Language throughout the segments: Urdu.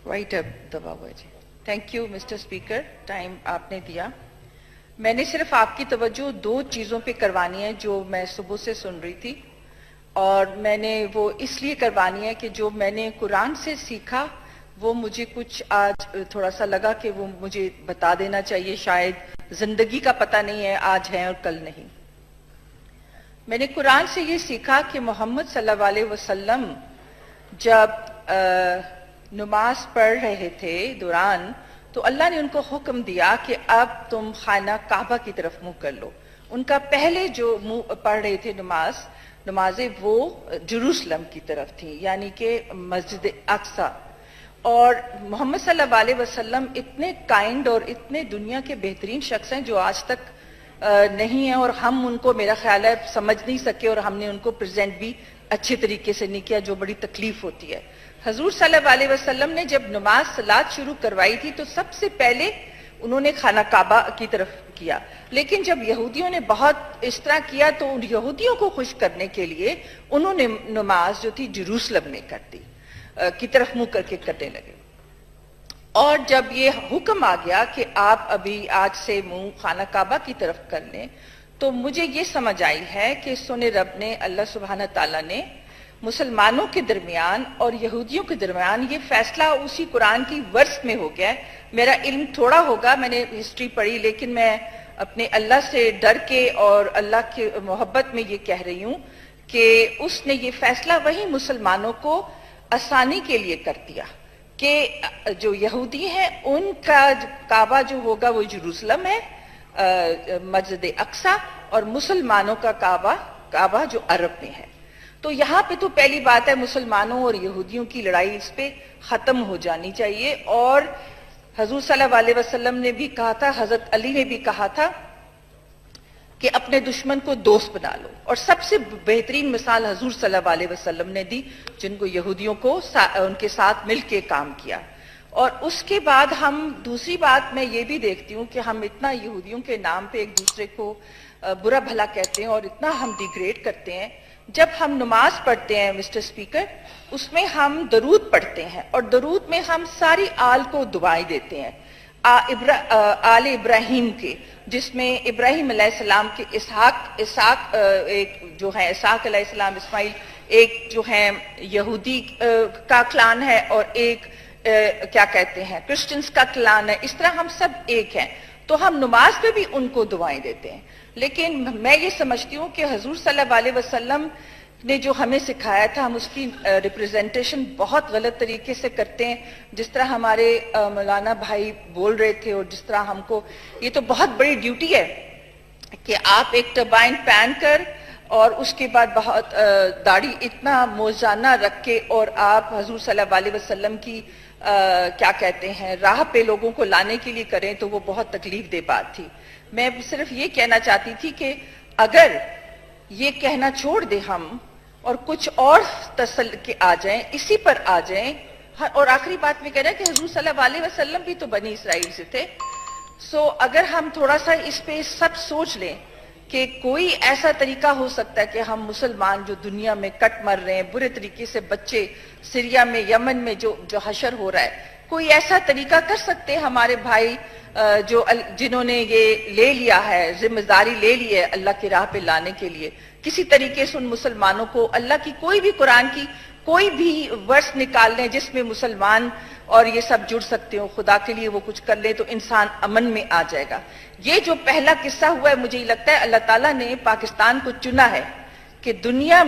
وائٹ اب دبا ہوا ہے جی. Thank you Mr speaker, time آپ نے دیا. میں نے صرف آپ کی توجہ دو چیزوں پہ کروانی ہے جو میں صبح سے سن رہی تھی، اور میں نے وہ اس لیے کروانی ہے کہ جو میں نے قرآن سے سیکھا وہ مجھے کچھ آج تھوڑا سا لگا کہ وہ مجھے بتا دینا چاہیے. شاید زندگی کا پتہ نہیں ہے آج ہے اور کل نہیں. میں نے قرآن سے یہ سیکھا کہ محمد صلی اللہ علیہ وسلم جب نماز پڑھ رہے تھے دوران، تو اللہ نے ان کو حکم دیا کہ اب تم خانہ کعبہ کی طرف منہ کر لو. ان کا پہلے جو منہ پڑھ رہے تھے نمازیں وہ جروسلم کی طرف تھیں، یعنی کہ مسجد اقصی. اور محمد صلی اللہ علیہ وسلم اتنے کائنڈ اور اتنے دنیا کے بہترین شخص ہیں جو آج تک نہیں ہیں، اور ہم ان کو میرا خیال ہے سمجھ نہیں سکے، اور ہم نے ان کو پریزنٹ بھی اچھے طریقے سے نہیں کیا، جو بڑی تکلیف ہوتی ہے. حضور صلی اللہ علیہ وسلم نے جب نماز صلات شروع کروائی تھی تو سب سے پہلے انہوں نے خانہ کعبہ کی طرف کیا. لیکن جب یہودیوں نے بہت اس طرح کیا تو ان یہودیوں کو خوش کرنے کے لیے انہوں نے نماز جو تھی جروسلم میں کر دی، کی طرف منہ کر کے کرنے لگے. اور جب یہ حکم آ گیا کہ آپ ابھی آج سے منہ خانہ کعبہ کی طرف کر لیں، تو مجھے یہ سمجھ آئی ہے کہ سن رب نے، اللہ سبحانہ تعالیٰ نے مسلمانوں کے درمیان اور یہودیوں کے درمیان یہ فیصلہ اسی قرآن کی ورس میں ہو گیا ہے. میرا علم تھوڑا ہوگا، میں نے ہسٹری پڑھی، لیکن میں اپنے اللہ سے ڈر کے اور اللہ کی محبت میں یہ کہہ رہی ہوں کہ اس نے یہ فیصلہ وہی مسلمانوں کو آسانی کے لیے کر دیا کہ جو یہودی ہیں ان کا کعبہ جو ہوگا وہ جروسلم ہے، مسجد اقصی، اور مسلمانوں کا کعبہ جو عرب میں ہے. تو یہاں پہ تو پہلی بات ہے مسلمانوں اور یہودیوں کی لڑائی اس پہ ختم ہو جانی چاہیے. اور حضور صلی اللہ علیہ وسلم نے بھی کہا تھا، حضرت علی نے بھی کہا تھا کہ اپنے دشمن کو دوست بنا لو. اور سب سے بہترین مثال حضور صلی اللہ علیہ وسلم نے دی، جن کو یہودیوں کو ان کے ساتھ مل کے کام کیا. اور اس کے بعد ہم دوسری بات میں یہ بھی دیکھتی ہوں کہ ہم اتنا یہودیوں کے نام پہ ایک دوسرے کو برا بھلا کہتے ہیں اور اتنا ہم ڈیگریڈ کرتے ہیں. جب ہم نماز پڑھتے ہیں مسٹر اسپیکر، اس میں ہم درود پڑھتے ہیں، اور درود میں ہم ساری آل کو دعائیں دیتے ہیں، آل ابراہیم کے، جس میں ابراہیم علیہ السلام کے اسحاق ایک جو ہے اسحاق علیہ السلام، اسماعیل ایک جو ہے یہودی کا کلان ہے، اور ایک کیا کہتے ہیں کرسچنز کا کلان ہے. اس طرح ہم سب ایک ہیں، تو ہم نماز پہ بھی ان کو دعائیں دیتے ہیں. لیکن میں یہ سمجھتی ہوں کہ حضور صلی اللہ علیہ وسلم نے جو ہمیں سکھایا تھا ہم اس کی ریپریزنٹیشن بہت غلط طریقے سے کرتے ہیں. جس طرح ہمارے مولانا بھائی بول رہے تھے، اور جس طرح ہم کو یہ تو بہت بڑی ڈیوٹی ہے کہ آپ ایک ٹربائن پہن کر اور اس کے بعد بہت داڑھی اتنا موزانہ رکھ کے اور آپ حضور صلی اللہ علیہ وسلم کی کیا کہتے ہیں راہ پہ لوگوں کو لانے کے لیے کریں، تو وہ بہت تکلیف دہ بات تھی. میں صرف یہ کہنا چاہتی تھی کہ اگر یہ کہنا چھوڑ دیں ہم اور کچھ اور کے آ جائیں، اسی پر آ جائیں. اور آخری بات میں کہہ رہا ہے کہ حضور صلی اللہ علیہ وسلم بھی تو بنی اسرائیل سے تھے. اگر ہم تھوڑا سا اس پہ سب سوچ لیں کہ کوئی ایسا طریقہ ہو سکتا ہے کہ ہم مسلمان جو دنیا میں کٹ مر رہے ہیں برے طریقے سے، بچے سیریا میں، یمن میں جو حشر ہو رہا ہے، کوئی ایسا طریقہ کر سکتے ہیں ہمارے بھائی جنہوں نے یہ لے لیا ہے، ذمہ داری لے لی ہے اللہ کی راہ پہ لانے کے لیے، کسی طریقے سے ان مسلمانوں کو اللہ کی کوئی بھی قرآن کی کوئی بھی ورس نکال لیں جس میں مسلمان اور یہ سب جڑ سکتے ہو، خدا کے لیے وہ کچھ کر لے تو انسان امن میں آ جائے گا. یہ جو پہلا قصہ ہوا ہے، مجھے لگتا ہے اللہ تعالیٰ نے پاکستان کو چنا ہے کہ دنیا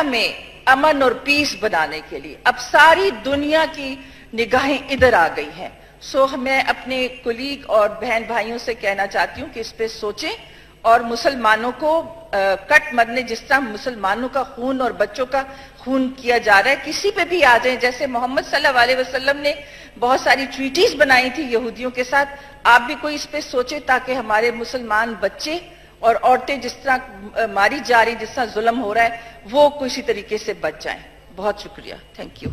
میں امن اور پیس بنانے کے لیے. اب ساری دنیا کی نگاہیں ادھر آ گئی ہیں. میں اپنے کولیگ اور بہن بھائیوں سے کہنا چاہتی ہوں کہ اس پہ سوچیں، اور مسلمانوں کو کٹ مرنے، جس طرح مسلمانوں کا خون اور بچوں کا خون کیا جا رہا ہے، کسی پہ بھی آ جائیں. جیسے محمد صلی اللہ علیہ وسلم نے بہت ساری ٹریٹیز بنائی تھی یہودیوں کے ساتھ، آپ بھی کوئی اس پہ سوچیں تاکہ ہمارے مسلمان بچے اور عورتیں جس طرح ماری جا رہی، جس طرح ظلم ہو رہا ہے، وہ کسی طریقے سے بچ جائیں. بہت شکریہ. Thank you.